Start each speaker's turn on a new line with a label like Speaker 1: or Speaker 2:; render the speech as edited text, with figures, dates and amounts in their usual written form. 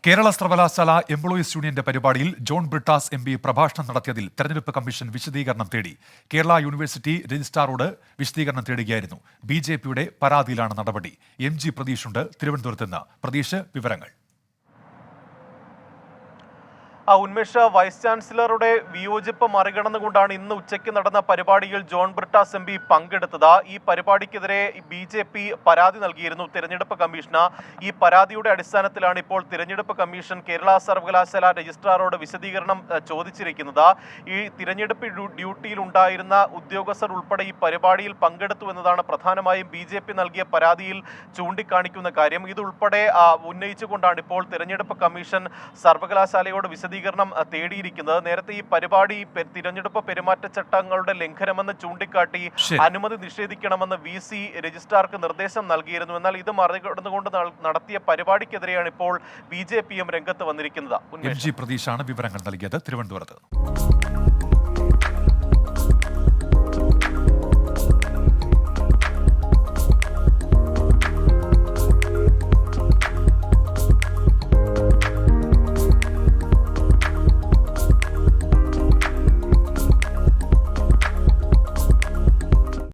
Speaker 1: കേരള സർവകലാശാല എംപ്ലോയീസ് യൂണിയന്റെ പരിപാടിയിൽ ജോൺ ബ്രിട്ടാസ് എം പി പ്രഭാഷണം നടത്തിയതിൽ തെരഞ്ഞെടുപ്പ് കമ്മീഷൻ വിശദീകരണം തേടി. കേരള യൂണിവേഴ്സിറ്റി രജിസ്ട്രാറോട് വിശദീകരണം തേടുകയായിരുന്നു. ബി.ജെ.പിയുടെ പരാതിയിലാണ് നടപടി. MG പ്രതീഷുണ്ട് തിരുവനന്തപുരത്ത് നിന്ന്. പ്രതീഷ്, വിവരങ്ങൾ.
Speaker 2: ഉന്മേഷ്, വൈസ് ചാൻസലറുടെ വിയോജിപ്പ് മറികടന്നുകൊണ്ടാണ് ഇന്ന് ഉച്ചയ്ക്ക് നടന്ന പരിപാടിയിൽ ജോൺ ബ്രിട്ടാസ് എം പി പങ്കെടുത്തത്. ഈ പരിപാടിക്കെതിരെ BJP പരാതി നൽകിയിരുന്നു തിരഞ്ഞെടുപ്പ് കമ്മീഷന്. ഈ പരാതിയുടെ അടിസ്ഥാനത്തിലാണ് ഇപ്പോൾ തിരഞ്ഞെടുപ്പ് കമ്മീഷൻ കേരള സർവകലാശാല രജിസ്ട്രാറോട് വിശദീകരണം ചോദിച്ചിരിക്കുന്നത്. ഈ തിരഞ്ഞെടുപ്പ് ഡ്യൂട്ടിയിൽ ഉണ്ടായിരുന്ന ഉദ്യോഗസ്ഥർ ഉൾപ്പെടെ ഈ പരിപാടിയിൽ പങ്കെടുത്തു എന്നതാണ് പ്രധാനമായും BJP നൽകിയ പരാതിയിൽ ചൂണ്ടിക്കാണിക്കുന്ന കാര്യം. ഇതുൾപ്പെടെ ഉന്നയിച്ചുകൊണ്ടാണ് ഇപ്പോൾ തിരഞ്ഞെടുപ്പ് കമ്മീഷൻ സർവകലാശാലയോട് വിശദീകരണം തേടിയിരിക്കുന്നത്. നേരത്തെ ഈ പരിപാടി തിരഞ്ഞെടുപ്പ് പെരുമാറ്റച്ചട്ടങ്ങളുടെ ലംഘനമെന്ന് ചൂണ്ടിക്കാട്ടി അനുമതി നിഷേധിക്കണമെന്ന് VC രജിസ്ട്രാർക്ക് നിർദ്ദേശം നൽകിയിരുന്നു. എന്നാൽ ഇത് മറികടന്നുകൊണ്ട് നടത്തിയ പരിപാടിക്കെതിരെയാണ് ഇപ്പോൾ BJPയും രംഗത്ത് വന്നിരിക്കുന്നത്.
Speaker 1: MG പ്രതീഷാണ് വിവരങ്ങൾ നൽകിയത് തിരുവനന്തപുരത്ത്.